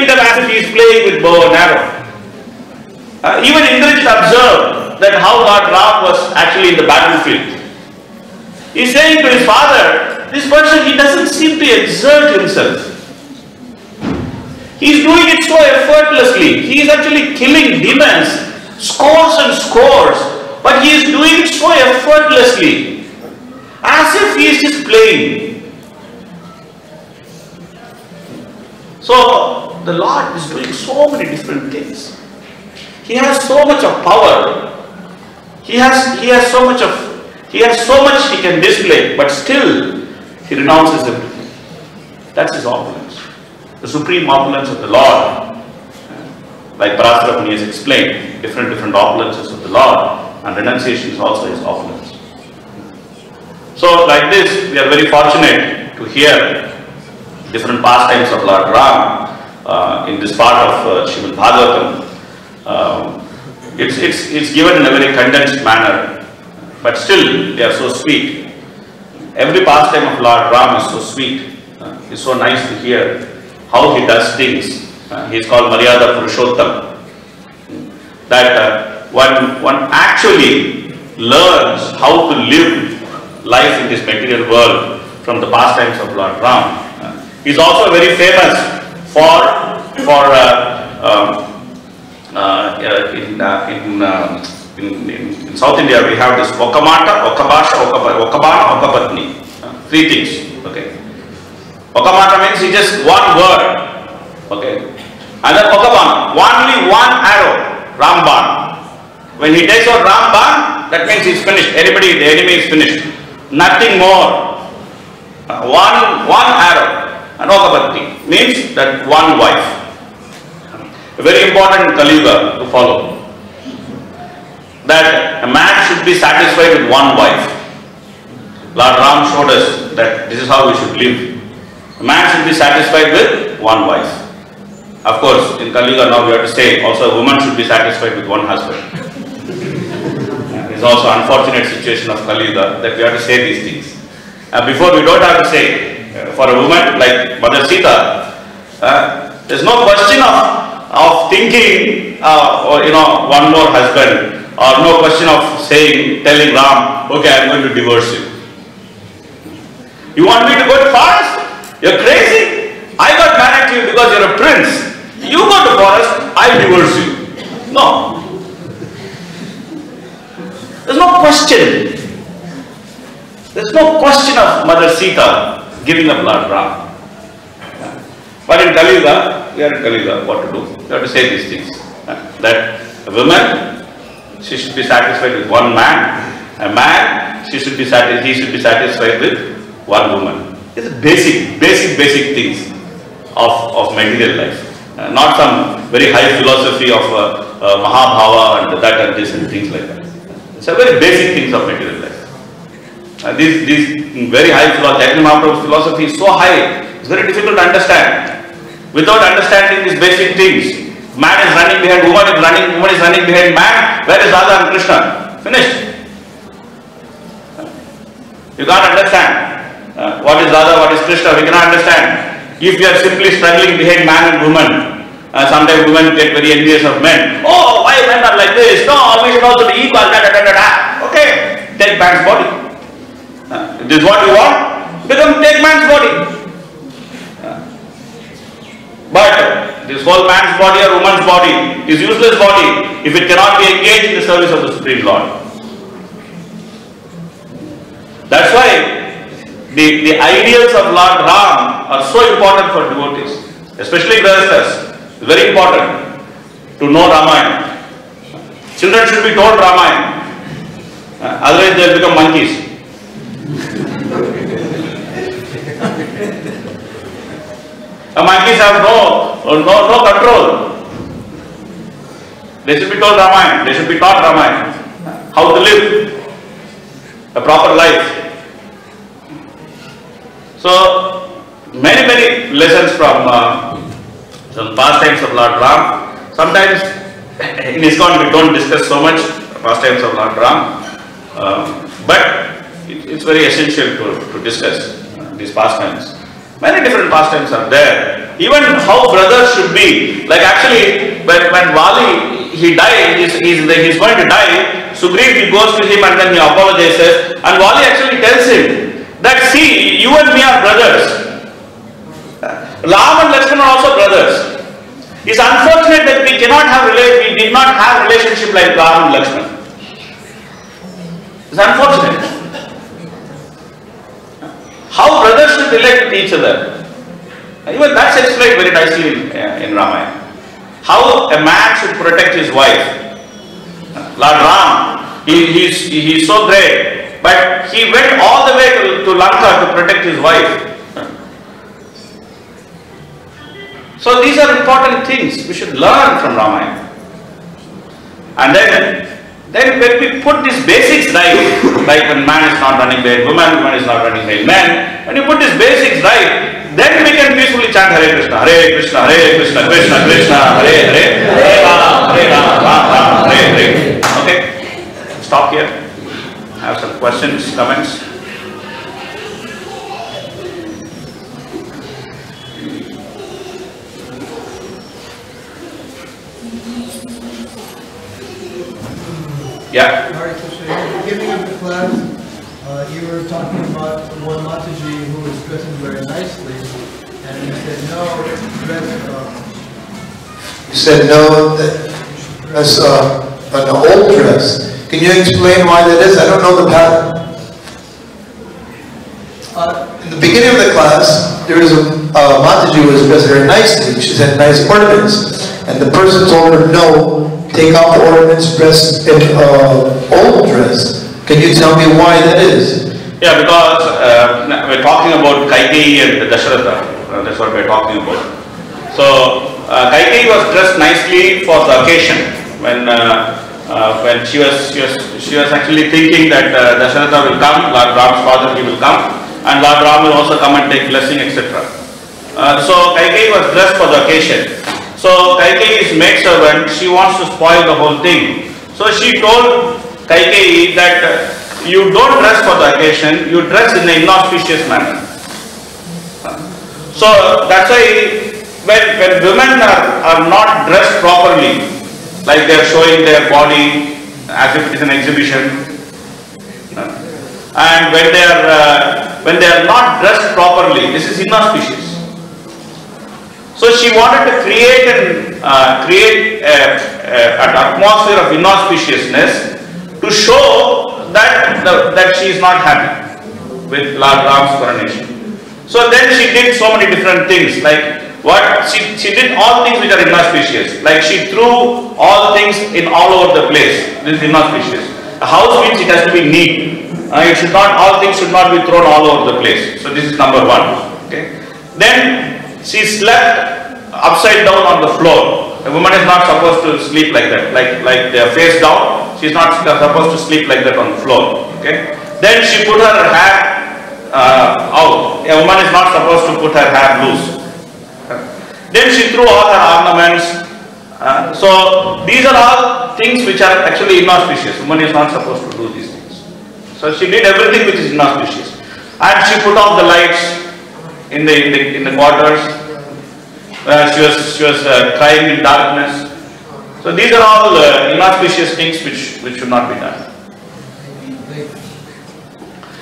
as if he is playing with bow and arrow. Even Indrajit observed that how Lord Ram was actually in the battlefield. He is saying to his father, this person, he doesn't seem to exert himself. He is doing it so effortlessly. He is actually killing demons, scores and scores, but he is doing it so effortlessly, as if he is just playing. So, the Lord is doing so many different things. He has so much of power. He has so much he can display, but still he renounces everything. That's his opulence. The supreme opulence of the Lord. Like Parasara Muni has explained, different opulences of the Lord, and renunciation is also his opulence. So like this, we are very fortunate to hear different pastimes of Lord Ram in this part of Srimad Bhagavatam. It's given in a very condensed manner, but still they are so sweet. Every pastime of Lord Ram is so sweet. It's so nice to hear how he does things. He is called Maryada Purushottam. That one actually learns how to live life in this material world from the pastimes of Lord Ram. He is also very famous in South India we have this Okamata, Okabasha, Okabana, Okapatni. Three things. Okay. Okamata means he just one word. Okay. And then Okabana, only one arrow, Ramban. When he takes out Ramban, that means he's finished. The enemy is finished. Nothing more. One arrow. And Okapatni means that one wife. Very important in Kali Yuga to follow. That a man should be satisfied with one wife. Lord Ram showed us that this is how we should live. A man should be satisfied with one wife. Of course, in Kali Yuga now we have to say also a woman should be satisfied with one husband. It's also an unfortunate situation of Kali Yuga that we have to say these things. Before we don't have to say. For a woman like Mother Sita, there's no question of thinking one more husband, or no question of telling Ram, okay, I'm going to divorce you. You want me to go fast? You're crazy. I got married to you because you're a prince. You go to forest, I divorce you. No. There's no question. There's no question of Mother Sita giving up Lord Ram. But in Kali Yuga, we are in Kali Yuga, what to do? We have to say these things. That a woman, she should be satisfied with one man. A man, he should be satisfied with one woman. It's basic things of material life. Not some very high philosophy of Mahabhava and that and this and things like that. It's a very basic things of material life. This very high philosophy is so high, it's very difficult to understand. Without understanding these basic things, man is running behind woman, woman is running behind man. Where is Radha and Krishna? Finished. You can't understand what is Radha, what is Krishna. We cannot understand. If we are simply struggling behind man and woman, sometimes women get very envious of men. Oh, why men are like this? No, we should also be equal. Okay, take man's body. If this is what you want, take man's body. But this whole man's body or woman's body is useless body if it cannot be engaged in the service of the Supreme Lord. That's why the ideals of Lord Ram are so important for devotees, especially Grahasthas. It's very important to know Ramayana. Children should be told Ramayana, otherwise they will become monkeys. Monkeys have no control. They should be told Ramayana. They should be taught Ramayana. How to live a proper life. So many lessons from some pastimes of Lord Ram. Sometimes in ISKCON we don't discuss so much pastimes of Lord Ram, but it's very essential to discuss these pastimes. Many different pastimes are there. Even how brothers should be. Like actually, when Vali, he died, he's going to die, Sugriv, he goes to him and then he apologizes. And Vali actually tells him that, see, you and me are brothers. Ram and Lakshmana are also brothers. It's unfortunate that we did not have relationship like Ram and Lakshmana. It's unfortunate. How brothers should relate with each other. Even that's explained very nicely in Ramayana. How a man should protect his wife. Lord Ram, he's so great, but he went all the way to Lanka to protect his wife. So these are important things we should learn from Ramayana. And then when we put these basics right, like when man is not running behind woman, woman is not running behind man, when you put these basics right, then we can peacefully chant Hare Krishna, Krishna Krishna, Hare Hare, Hare Rama, Rama, Hare Hare. Okay, stop here. Have some questions, comments. Yeah. Hare Krishna, in the beginning of the class, you were talking about one Mataji who was dressing very nicely, and you said no, You said no, that dress an old dress. Can you explain why that is? I don't know the pattern. In the beginning of the class, there was a Mataji who was dressed very nicely. She had nice ornaments, and the person told her no. Take off the ornaments, dress in old dress. Can you tell me why that is? Yeah, because we're talking about Kaikeyi and Dasharatha. That's what we're talking about. So Kaikeyi was dressed nicely for the occasion. When she was actually thinking that Dasharatha will come, Lord Ram's father, he will come, and Lord Ram will also come and take blessing, etc. So Kaikeyi was dressed for the occasion. So Kaikeyi's maidservant, she wants to spoil the whole thing. So she told Kaikeyi that you don't dress for the occasion, you dress in an inauspicious manner. So that's why when women are not dressed properly, like they are showing their body as if it is an exhibition, and when they are when they are not dressed properly, this is inauspicious. So she wanted to create an atmosphere of inauspiciousness to show that she is not happy with Lord Ram's coronation. So then she did so many different things, like what she did all things which are inauspicious. Like she threw all things in all over the place. This is inauspicious. A house means it has to be neat. It should not, all things should not be thrown all over the place. So this is number one. Okay. Then she slept upside down on the floor. A woman is not supposed to sleep like that. Like they are face down. She is not supposed to sleep like that on the floor. Okay. Then she put her hair out. A woman is not supposed to put her hair loose. Then she threw all her ornaments. So these are all things which are actually inauspicious. Woman is not supposed to do these things. So she did everything which is inauspicious. And she put off the lights in the quarters. She was crying in darkness. So these are all inauspicious things which should not be done.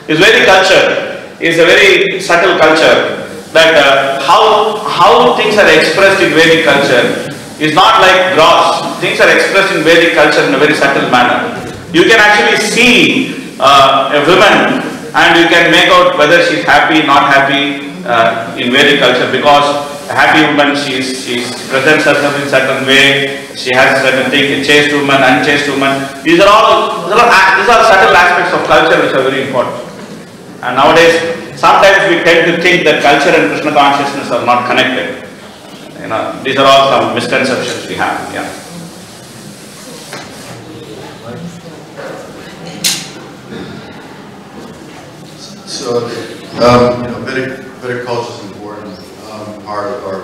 His Vedic culture is a very subtle culture. That how things are expressed in Vedic culture is not like gross. Things are expressed in Vedic culture in a very subtle manner. You can actually see a woman and you can make out whether she is happy, not happy in Vedic culture, because a happy woman, she presents herself in a certain way, she has a certain thing, a chaste woman, unchaste woman. These are subtle aspects of culture which are very important. And nowadays, sometimes we tend to think that culture and Krishna consciousness are not connected. These are all some misconceptions we have. Yeah. So, Vedic culture is an important part of our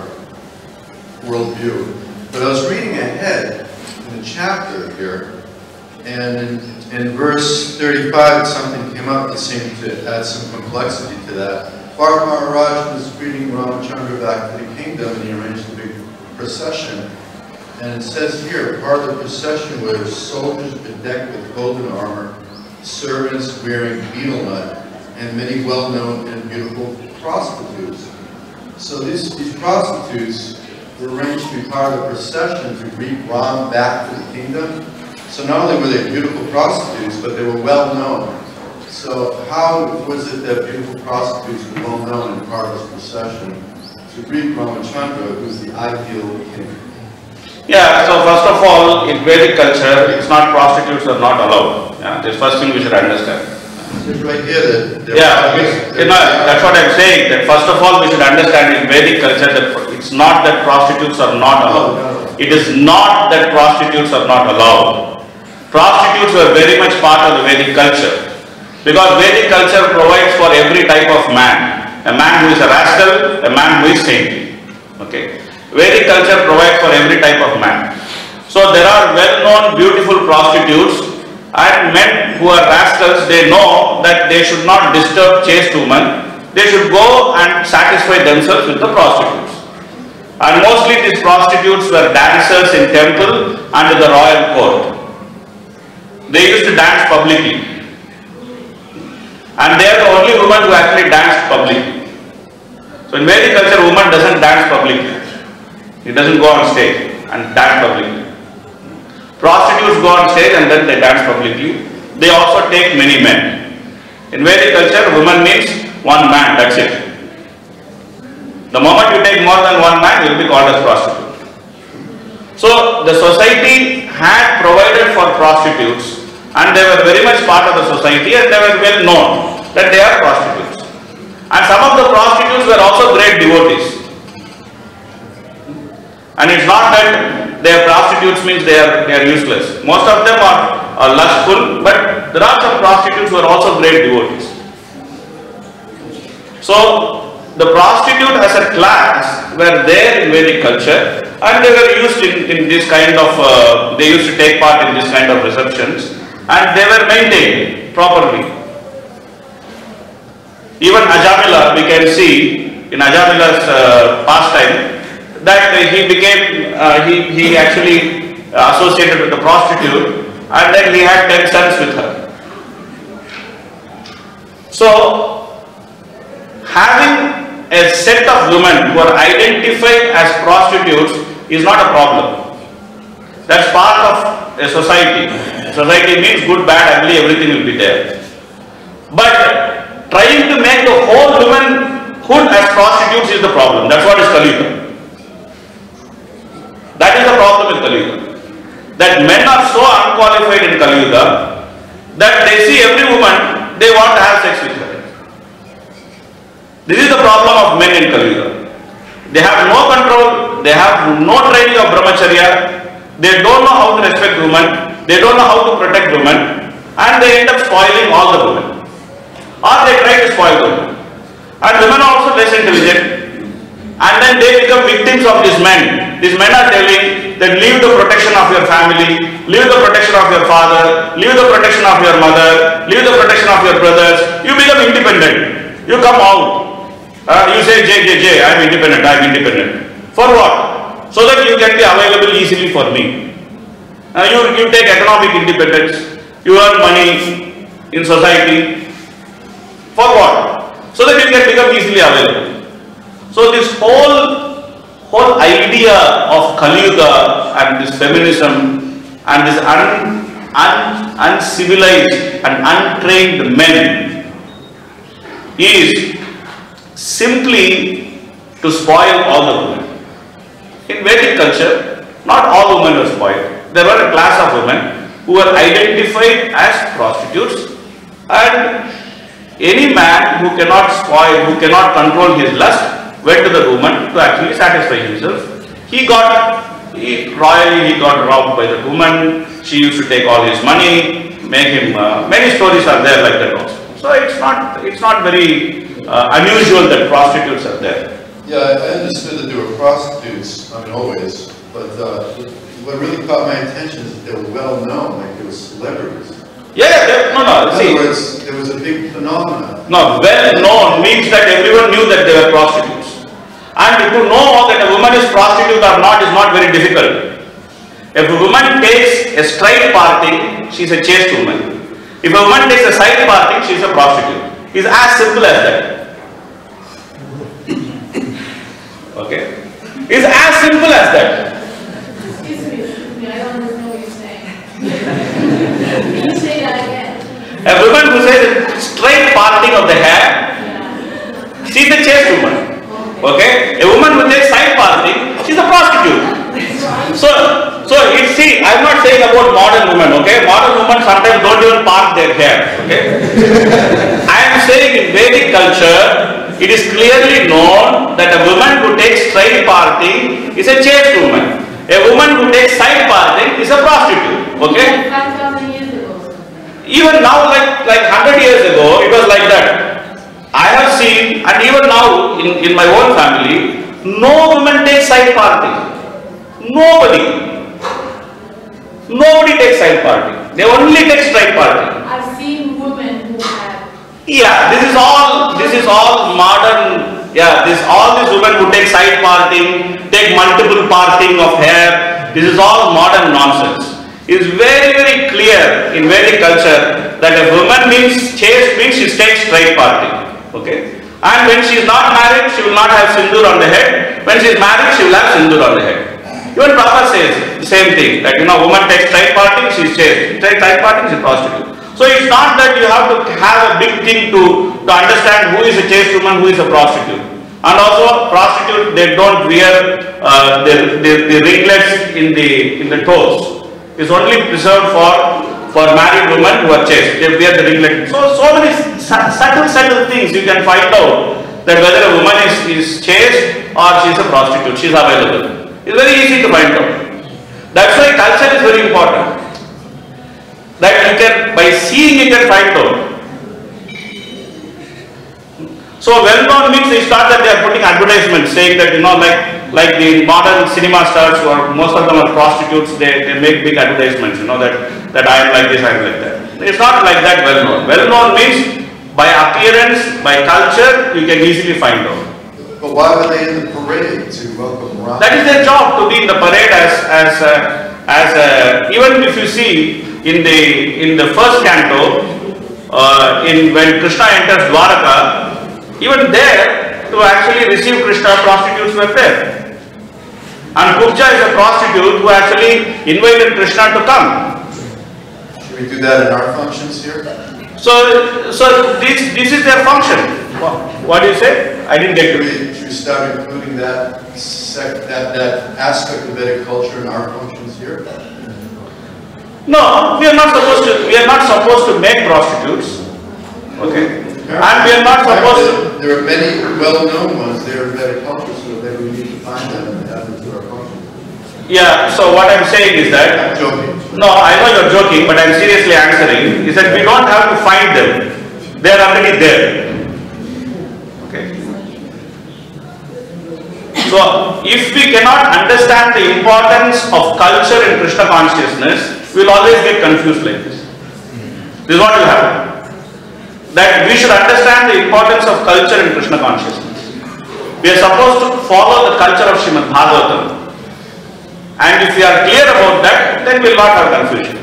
worldview. But I was reading ahead in the chapter here, and in verse 35, something came up that seemed to add some complexity to that. Bharat Maharaj was greeting Ramachandra back to the kingdom, and he arranged a big procession. And it says here, part of the procession was soldiers bedecked with golden armor, servants wearing betel nut, and many well-known and beautiful prostitutes. So these prostitutes were arranged to be part of the procession to greet Ram back to the kingdom. So not only were they beautiful prostitutes, but they were well known. So how was it that beautiful prostitutes were well known and part of this procession to greet Ramachandra, who's the ideal king? Yeah, so first of all, in Vedic culture, it's not prostitutes are not allowed. Yeah, this first thing we should understand. It's right here that that's what I'm saying, that first of all we should understand in Vedic culture that it's not that prostitutes are not allowed. It is not that prostitutes are not allowed. Prostitutes were very much part of the Vedic culture, because Vedic culture provides for every type of man. A man who is a rascal, a man who is saintly. Okay. Vedic culture provides for every type of man. So there are well-known beautiful prostitutes, and men who are rascals, they know that they should not disturb chaste women. They should go and satisfy themselves with the prostitutes. And mostly these prostitutes were dancers in temple and in the royal court. They used to dance publicly. And they are the only women who actually danced publicly. So in Vedic culture, woman doesn't dance publicly. He doesn't go on stage and dance publicly. Prostitutes go on stage and then they dance publicly. They also take many men. In Vedic culture, woman means one man, that's it. The moment you take more than one man, you will be called as prostitute. So the society had provided for prostitutes, and they were very much part of the society, and they were well known that they are prostitutes. And some of the prostitutes were also great devotees. And it's not that they are prostitutes means they are useless. Most of them are lustful, but there are some prostitutes who are also great devotees. So the prostitute as a class were there in Vedic culture, and they were used in this kind of, they used to take part in this kind of receptions, and they were maintained properly. Even Ajamila, we can see in Ajamila's pastime, that he became, he actually associated with a prostitute, and then he had 10 sons with her. So, having a set of women who are identified as prostitutes is not a problem. That's part of a society. Society means good, bad, ugly, everything will be there. But trying to make the whole womanhood as prostitutes is the problem. That's what is Kali Yuga. That is the problem with Kali Yuga. That men are so unqualified in Kali Yuga that they see every woman, they want to have sex with her. This is the problem of men in Kali Yuga. They have no control, they have no training of brahmacharya, they don't know how to respect women, they don't know how to protect women, and they end up spoiling all the women. Or they try to spoil women. And women are also less intelligent, and then they become victims of these men. These men are telling that leave the protection of your family, leave the protection of your father, leave the protection of your mother, leave the protection of your brothers. You become independent. You come out. You say, J, I am independent, I am independent. For what? So that you can be available easily for me. You take economic independence, you earn money in society. For what? So that you can become easily available. So this whole idea of Kali Yuga and this feminism and this uncivilized and untrained men is simply to spoil all the women. In Vedic culture, not all women were spoiled. There were a class of women who were identified as prostitutes, and any man who cannot spoil, who cannot control his lust, went to the woman to actually satisfy himself. He got robbed by the woman. She used to take all his money, make him. Many stories are there like that also. So it's not very unusual that prostitutes are there. Yeah, I understood that there were prostitutes, I mean always, but what really caught my attention is that they were well known, like they were celebrities. Yeah, no. In other words, there was a big phenomenon. No, well known means that everyone knew that they were prostitutes. And to know that a woman is prostitute or not is not very difficult. If a woman takes a straight parting, she is a chaste woman. If a woman takes a side parting, she is a prostitute. It's as simple as that. Okay? It's as simple as that. Excuse me, I don't understand what you're saying. Can you say that again? A woman who says straight parting of the hair, she's a chaste woman. Okay? A woman who takes side parting, she's a prostitute. So it's, see, I'm not saying about modern women, okay? Modern women sometimes don't even part their hair, okay? I am saying in Vedic culture, it is clearly known that a woman who takes straight parting is a chaste woman. A woman who takes side parting is a prostitute, okay? 5,000 years ago. Even now, like 100 years ago, it was like that. I have seen, and even now in my own family, no woman takes side parting. Nobody takes side parting. They only take straight parting. I've seen women who have. Yeah, this is all modern. Yeah, all these women who take side parting, take multiple parting of hair. This is all modern nonsense. It's very, very clear in Vedic culture that a woman means chaste means she takes straight parting. Okay, and when she is not married, she will not have sindoor on the head. When she is married, she will have sindoor on the head. Even Prabhupada says the same thing, that woman takes straight parting, she is chaste. Takes side parting, she is prostitute. So it's not that you have to have a big thing to understand who is a chaste woman, who is a prostitute. And also prostitute, they don't wear the ringlets in the toes. It's only preserved for married women who are chaste. They wear the ringlet. So many subtle things you can find out that whether a woman is chaste or she is a prostitute, she is available. It's very easy to find out. That's why culture is very important. That you can, by seeing you can find out. So well known means it's not that they are putting advertisements saying that like the modern cinema stars who are, most of them are prostitutes, they make big advertisements, that I am like this, I am like that. It's not like that well known. Well known means by appearance, by culture, you can easily find out. But why were they in the parade to welcome Ram? That is their job, to be in the parade even if you see in the first canto, when Krishna enters Dwaraka, Even there, to actually receive Krishna, prostitutes were there. And Kubja is a prostitute who actually invited Krishna to come. Should we do that in our functions here? So this is their function. What do you say? I didn't get you. Should we start including that aspect of Vedic culture in our functions here? No, we are not supposed to make prostitutes. Okay? And we are not supposed to. There are many well-known ones there in Vedic culture, so maybe we need to find them and add them to our functions. Yeah, so what I'm saying is that. I'm joking. No, I know you're joking, but I'm seriously answering. Is that we don't have to find them. They are already there. Okay. So, if we cannot understand the importance of culture in Krishna consciousness, we will always get confused like this. This is what will happen. That we should understand the importance of culture in Krishna consciousness. We are supposed to follow the culture of Srimad Bhagavatam. And if we are clear about that, then we will not have confusion.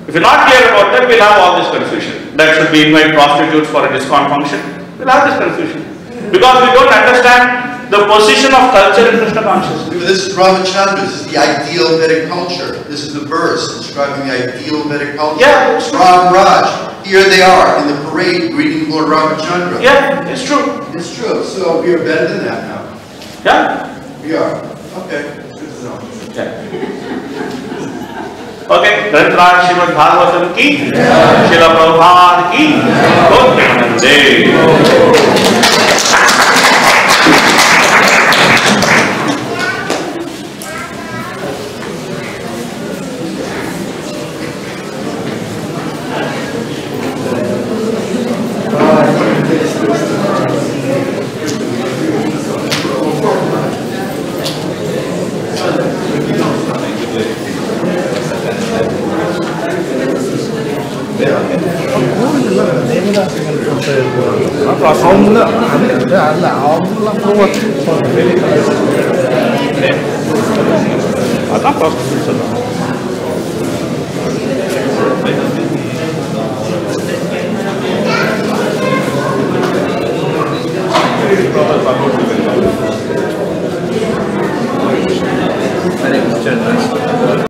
If we are not clear about that, we will have all this confusion. That should be invite prostitutes for a discount function. We will have this confusion. Because we don't understand the position of culture in Krishna consciousness. But this is Ramachandra, this is the ideal Vedic culture. This is the verse describing the ideal Vedic culture. Yeah. Ram Raj, here they are in the parade greeting Lord Ramachandra. Yeah, it's true. It's true. So we are better than that now. Yeah? We are. Okay. Good to know. Yeah. Okay, Grantraj Srimad Bhagavatam ki, Srila Prabhupada ki, Prabhupada